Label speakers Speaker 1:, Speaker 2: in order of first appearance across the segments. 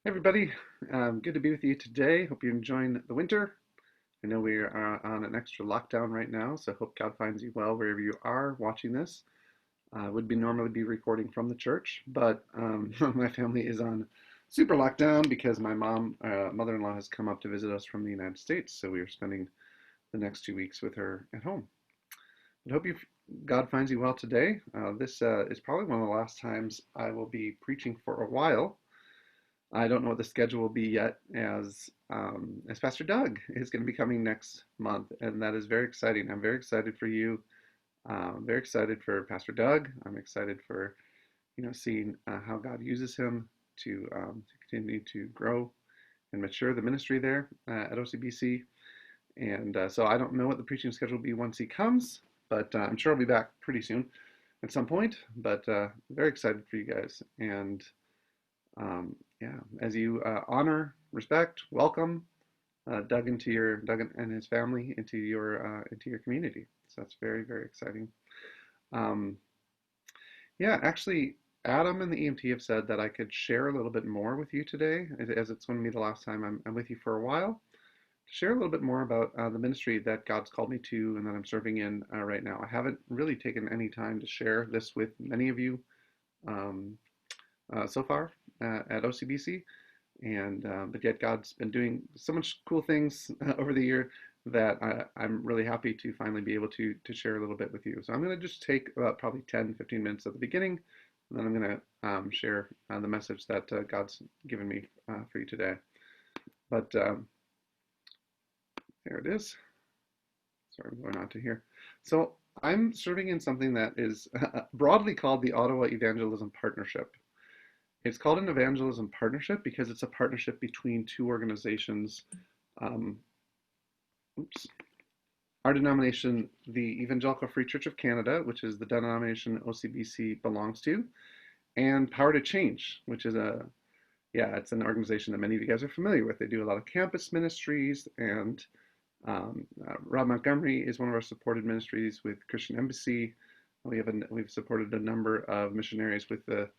Speaker 1: Hey everybody, good to be with you today. Hope you're enjoying the winter. I know we are on an extra lockdown right now, so hope God finds you well wherever you are watching this. Would be normally be recording from the church, but my family is on super lockdown because my mother-in-law has come up to visit us from the United States, so we are spending the next 2 weeks with her at home. But hope God finds you well today. This is probably one of the last times I will be preaching for a while. I don't know what the schedule will be yet, as Pastor Doug is going to be coming next month, and that is very exciting. I'm very excited for you. Very excited for Pastor Doug. I'm excited for seeing how God uses him to continue to grow and mature the ministry there at OCBC. And so I don't know what the preaching schedule will be once he comes, but I'm sure I'll be back pretty soon at some point. But very excited for you guys. And yeah, as you honor, respect, welcome Doug and his family into your community. So that's very, very exciting. Um, yeah, actually, Adam and the EMT have said that I could share a little bit more with you today, as it's going to be the last time I'm with you for a while. To share a little bit more about the ministry that God's called me to and that I'm serving in right now. I haven't really taken any time to share this with many of you um, so far at OCBC, and but yet God's been doing so much cool things over the year that I'm really happy to finally be able to share a little bit with you. So I'm going to just take about probably 10-15 minutes at the beginning, and then I'm going to share the message that God's given me for you today. But there it is. Sorry, I'm going on to here. So I'm serving in something that is broadly called the Ottawa Evangelism Partnership. It's called an evangelism partnership because it's a partnership between two organizations. Um, Our denomination, the Evangelical Free Church of Canada, which is the denomination OCBC belongs to, and Power to Change, which is it's an organization that many of you guys are familiar with. They do a lot of campus ministries, and Rob Montgomery is one of our supported ministries with Christian Embassy. We've supported a number of missionaries with the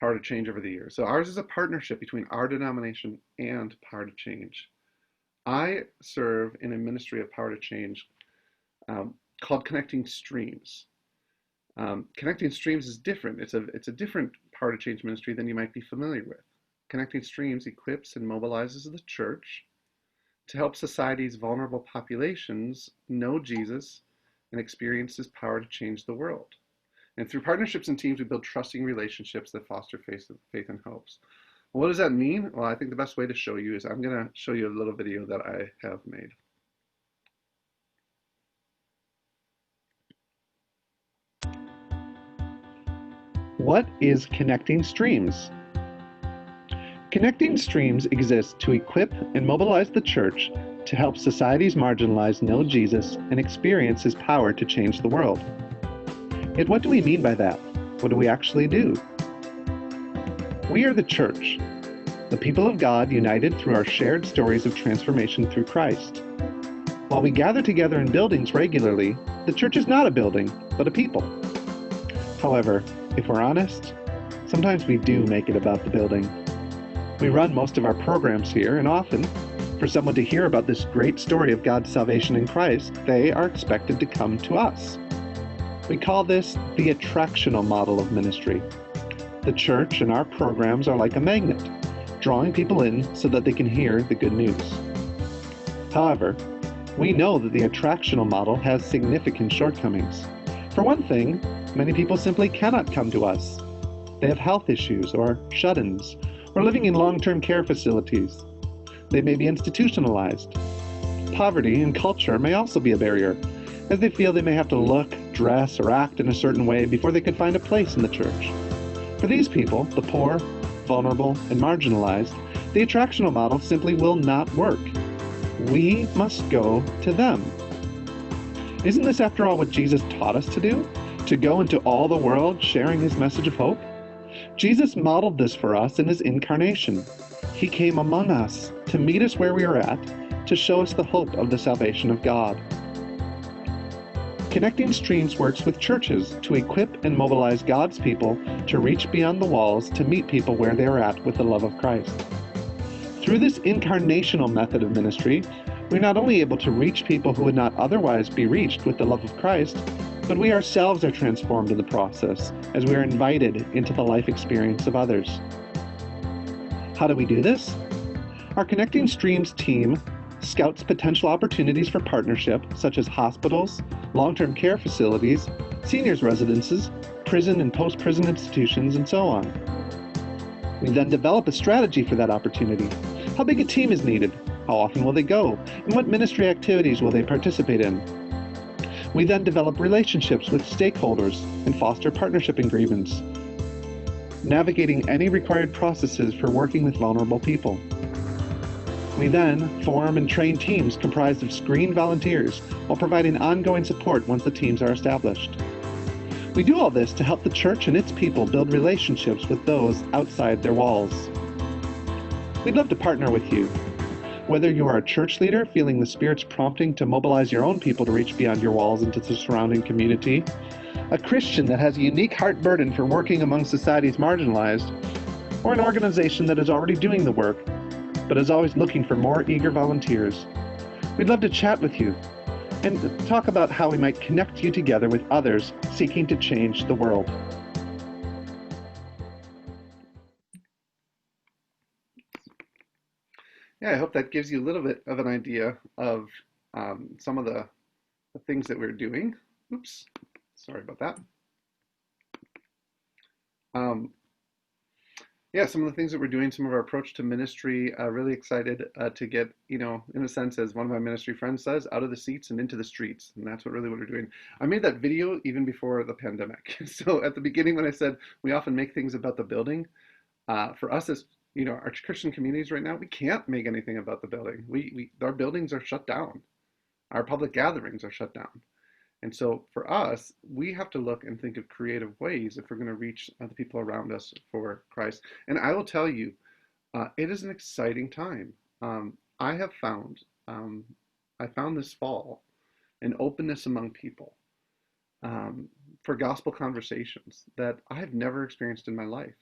Speaker 1: Power to Change over the years. So ours is a partnership between our denomination and Power to Change. I serve in a ministry of Power to Change called Connecting Streams. Connecting Streams is different. It's a different Power to Change ministry than you might be familiar with. Connecting Streams equips and mobilizes the church to help society's vulnerable populations know Jesus and experience his power to change the world. And through partnerships and teams, we build trusting relationships that foster faith and hopes. Well, what does that mean? Well, I think the best way to show you is I'm going to show you a little video that I have made.
Speaker 2: What is Connecting Streams? Connecting Streams exists to equip and mobilize the church to help society's marginalized know Jesus and experience his power to change the world. Yet what do we mean by that? What do we actually do? We are the church, the people of God united through our shared stories of transformation through Christ. While we gather together in buildings regularly, the church is not a building, but a people. However, if we're honest, sometimes we do make it about the building. We run most of our programs here, and often, for someone to hear about this great story of God's salvation in Christ, they are expected to come to us. We call this the attractional model of ministry. The church and our programs are like a magnet, drawing people in so that they can hear the good news. However, we know that the attractional model has significant shortcomings. For one thing, many people simply cannot come to us. They have health issues or shut-ins, or living in long-term care facilities. They may be institutionalized. Poverty and culture may also be a barrier, as they feel they may have to look, dress, or act in a certain way before they could find a place in the church. For these people, the poor, vulnerable, and marginalized, the attractional model simply will not work. We must go to them. Isn't this, after all, what Jesus taught us to do? To go into all the world sharing his message of hope? Jesus modeled this for us in his incarnation. He came among us to meet us where we are at, to show us the hope of the salvation of God. Connecting Streams works with churches to equip and mobilize God's people to reach beyond the walls to meet people where they are at with the love of Christ. Through this incarnational method of ministry, we're not only able to reach people who would not otherwise be reached with the love of Christ, but we ourselves are transformed in the process as we are invited into the life experience of others. How do we do this? Our Connecting Streams team scouts potential opportunities for partnership, such as hospitals, long-term care facilities, seniors' residences, prison and post-prison institutions, and so on. We then develop a strategy for that opportunity. How big a team is needed? How often will they go? And what ministry activities will they participate in? We then develop relationships with stakeholders and foster partnership agreements, navigating any required processes for working with vulnerable people. We then form and train teams comprised of screened volunteers while providing ongoing support once the teams are established. We do all this to help the church and its people build relationships with those outside their walls. We'd love to partner with you. Whether you are a church leader feeling the Spirit's prompting to mobilize your own people to reach beyond your walls into the surrounding community, a Christian that has a unique heart burden for working among society's marginalized, or an organization that is already doing the work but is always looking for more eager volunteers, we'd love to chat with you and talk about how we might connect you together with others seeking to change the world.
Speaker 1: Yeah, I hope that gives you a little bit of an idea of some of the things that we're doing. Oops, sorry about that. Yeah, some of the things that we're doing, some of our approach to ministry, really excited to get, in a sense, as one of my ministry friends says, out of the seats and into the streets. And that's what we're doing. I made that video even before the pandemic. So at the beginning, when I said we often make things about the building, for us as, our Christian communities right now, we can't make anything about the building. Our buildings are shut down. Our public gatherings are shut down. And so for us, we have to look and think of creative ways if we're going to reach the people around us for Christ. And I will tell you, it is an exciting time. I have found, I found this fall an openness among people for gospel conversations that I have never experienced in my life.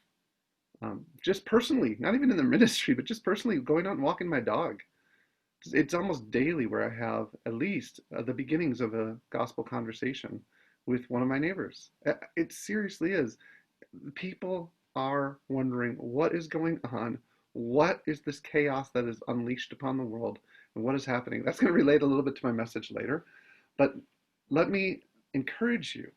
Speaker 1: Just personally, not even in the ministry, but just personally going out and walking my dog. It's almost daily where I have at least the beginnings of a gospel conversation with one of my neighbors. It seriously is. People are wondering what is going on. What is this chaos that is unleashed upon the world? And what is happening? That's going to relate a little bit to my message later. But let me encourage you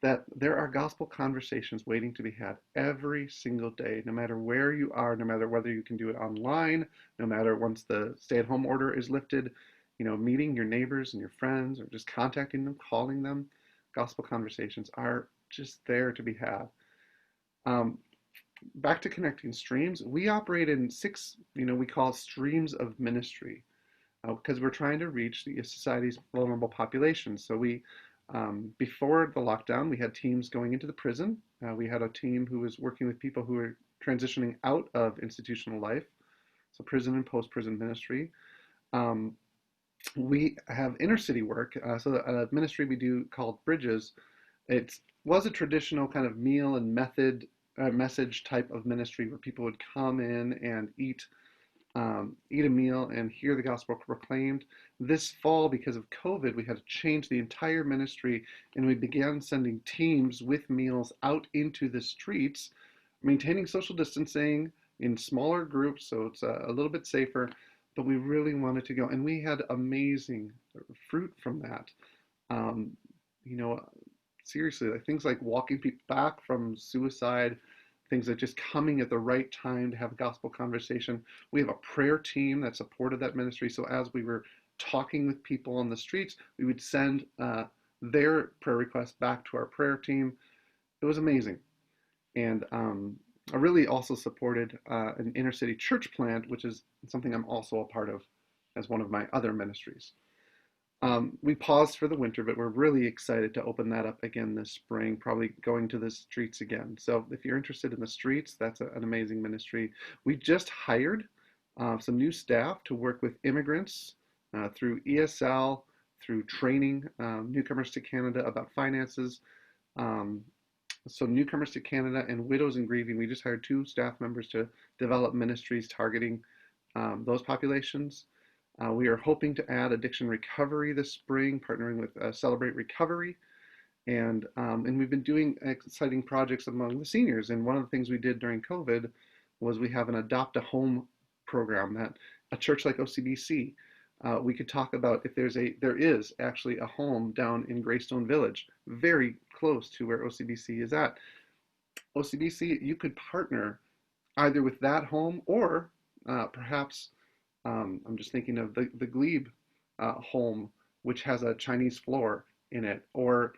Speaker 1: that there are gospel conversations waiting to be had every single day, no matter where you are, no matter whether you can do it online, no matter once the stay-at-home order is lifted, meeting your neighbors and your friends or just contacting them, calling them. Gospel conversations are just there to be had. Back to Connecting Streams, we operate in 6, we call streams of ministry because we're trying to reach the society's vulnerable populations. So before the lockdown, we had teams going into the prison. We had a team who was working with people who were transitioning out of institutional life, so prison and post-prison ministry. We have inner city work, so a ministry we do called Bridges. It was a traditional kind of meal and message type of ministry where people would come in and eat a meal and hear the gospel proclaimed. This fall, because of COVID, we had to change the entire ministry, and we began sending teams with meals out into the streets, maintaining social distancing in smaller groups, so it's a little bit safer, but we really wanted to go, and we had amazing fruit from that. Seriously, like things like walking people back from suicide, things like just coming at the right time to have a gospel conversation. We have a prayer team that supported that ministry. So as we were talking with people on the streets, we would send their prayer requests back to our prayer team. It was amazing. And I really also supported an inner city church plant, which is something I'm also a part of as one of my other ministries. We paused for the winter, but we're really excited to open that up again this spring, probably going to the streets again. So if you're interested in the streets, that's an amazing ministry. We just hired some new staff to work with immigrants through ESL, through training newcomers to Canada about finances. So newcomers to Canada and widows and grieving, we just hired 2 staff members to develop ministries targeting those populations. We are hoping to add addiction recovery this spring, partnering with Celebrate Recovery. And we've been doing exciting projects among the seniors. And one of the things we did during COVID was we have an Adopt a Home program that a church like OCBC, we could talk about if there is actually a home down in Greystone Village, very close to where OCBC is at. OCBC, you could partner either with that home or perhaps I'm just thinking of the Glebe home, which has a Chinese floor in it, or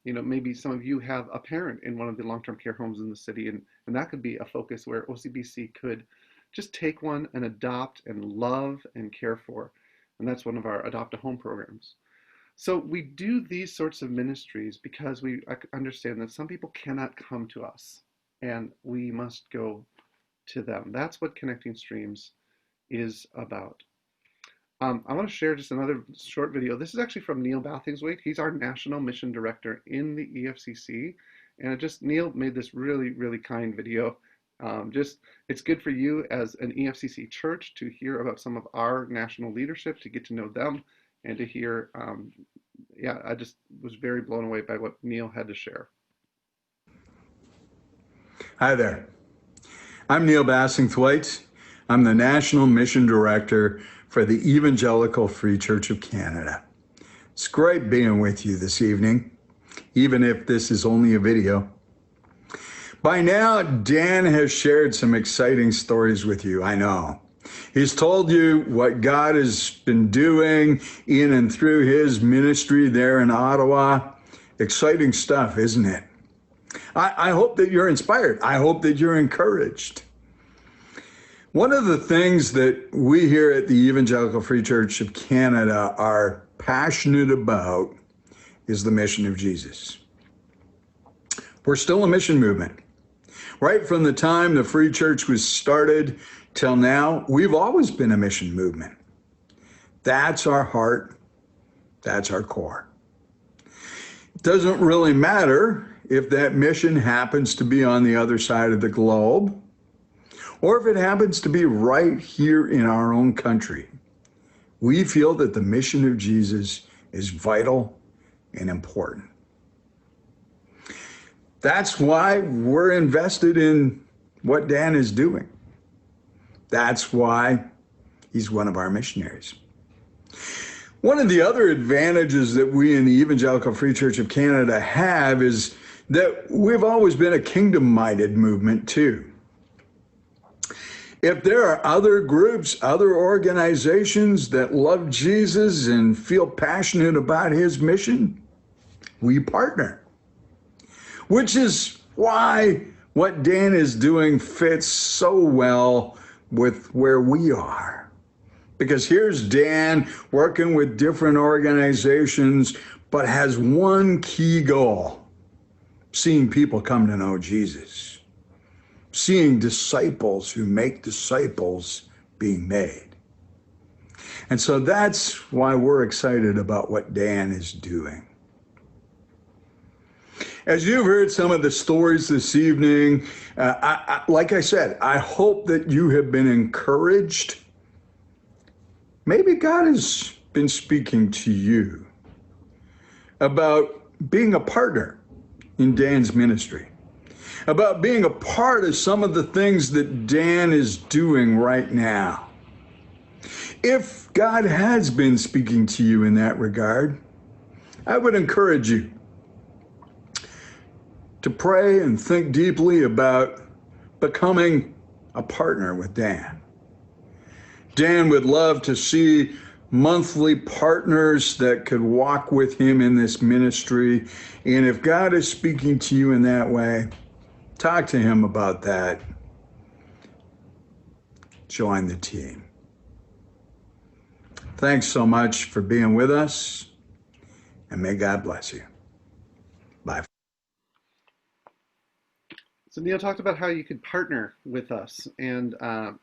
Speaker 1: maybe some of you have a parent in one of the long-term care homes in the city, and that could be a focus where OCBC could just take one and adopt and love and care for. And that's one of our Adopt a Home programs. So we do these sorts of ministries because we understand that some people cannot come to us and we must go to them. That's what Connecting Streams is about. I want to share just another short video. This is actually from Neil Bathingthwaite. He's our National Mission Director in the EFCC. And Neil made this really, really kind video. It's good for you as an EFCC church to hear about some of our national leadership, to get to know them, and to hear, I just was very blown away by what Neil had to share.
Speaker 3: Hi there. I'm Neil Bassingthwaite. I'm the National Mission Director for the Evangelical Free Church of Canada. It's great being with you this evening, even if this is only a video. By now, Dan has shared some exciting stories with you, I know. He's told you what God has been doing in and through his ministry there in Ottawa. Exciting stuff, isn't it? I hope that you're inspired. I hope that you're encouraged. One of the things that we here at the Evangelical Free Church of Canada are passionate about is the mission of Jesus. We're still a mission movement. Right from the time the Free Church was started till now, we've always been a mission movement. That's our heart. That's our core. It doesn't really matter if that mission happens to be on the other side of the globe, or if it happens to be right here in our own country. We feel that the mission of Jesus is vital and important. That's why we're invested in what Dan is doing. That's why he's one of our missionaries. One of the other advantages that we in the Evangelical Free Church of Canada have is that we've always been a kingdom-minded movement too. If there are other groups, other organizations that love Jesus and feel passionate about his mission, we partner. Which is why what Dan is doing fits so well with where we are. Because here's Dan working with different organizations, but has one key goal: seeing people come to know Jesus. Seeing disciples who make disciples being made. And so that's why we're excited about what Dan is doing. As you've heard some of the stories this evening, like I said, I hope that you have been encouraged. Maybe God has been speaking to you about being a partner in Dan's ministry, about being a part of some of the things that Dan is doing right now. If God has been speaking to you in that regard, I would encourage you to pray and think deeply about becoming a partner with Dan. Dan would love to see monthly partners that could walk with him in this ministry. And if God is speaking to you in that way, talk to him about that. Join the team. Thanks so much for being with us, and may God bless you. Bye.
Speaker 1: So Neil talked about how you could partner with us, and I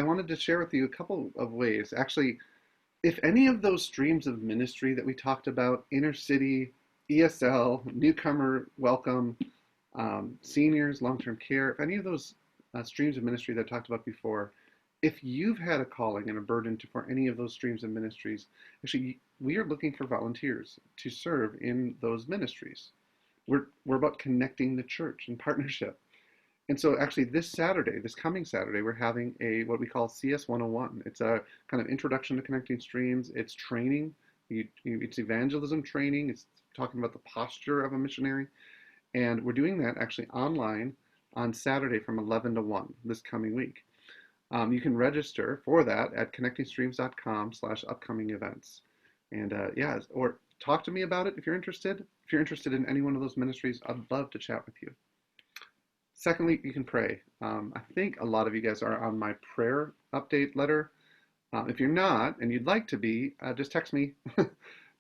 Speaker 1: wanted to share with you a couple of ways. Actually, if any of those streams of ministry that we talked about, inner city, ESL, newcomer welcome, seniors, long-term care, if any of those streams of ministry that I talked about before if you've had a calling and a burden for any of those streams and ministries, actually, we are looking for volunteers to serve in those ministries. We're about connecting the church in partnership. And so actually this coming Saturday, we're having a what we call CS 101. It's a kind of introduction to connecting streams. It's training. It's evangelism training. It's talking about the posture of a missionary. And we're doing that actually online on Saturday from 11 to 1 this coming week. You can register for that at connectingstreams.com/upcoming events. And yeah, or talk to me about it if you're interested. If you're interested in any one of those ministries, I'd love to chat with you. Secondly, you can pray. I think a lot of you guys are on my prayer update letter. If you're not and you'd like to be, just text me.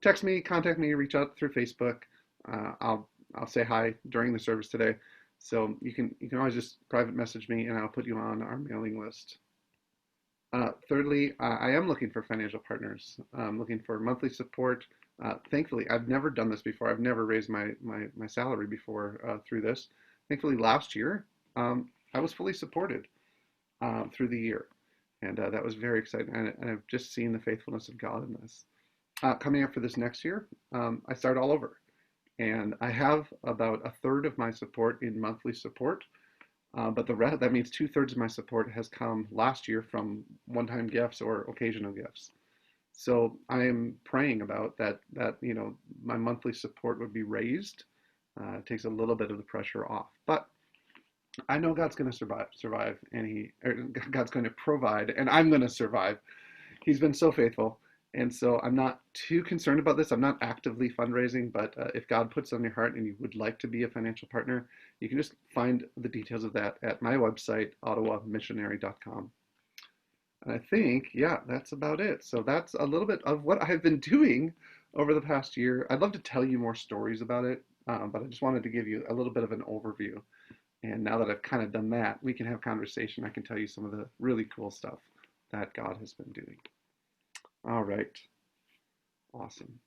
Speaker 1: Text me, contact me, reach out through Facebook. I'll say hi during the service today. So you can always just private message me and I'll put you on our mailing list. Thirdly, I am looking for financial partners. I'm looking for monthly support. Thankfully, I've never done this before. I've never raised my salary before through this. Thankfully, last year, I was fully supported through the year. And that was very exciting. And I've just seen the faithfulness of God in this. Coming up for this next year, I start all over. And I have about a third of my support in monthly support. But the rest, that means 2/3 of my support has come last year from one-time gifts or occasional gifts. So I am praying about that my monthly support would be raised. It takes a little bit of the pressure off. But I know God's going to survive, and God's going to provide, and I'm going to survive. He's been so faithful. And so I'm not too concerned about this. I'm not actively fundraising, but if God puts it on your heart and you would like to be a financial partner, you can just find the details of that at my website, ottawamissionary.com. And I think, yeah, that's about it. So that's a little bit of what I've been doing over the past year. I'd love to tell you more stories about it, but I just wanted to give you a little bit of an overview. And now that I've kind of done that, we can have conversation. I can tell you some of the really cool stuff that God has been doing. All right. Awesome.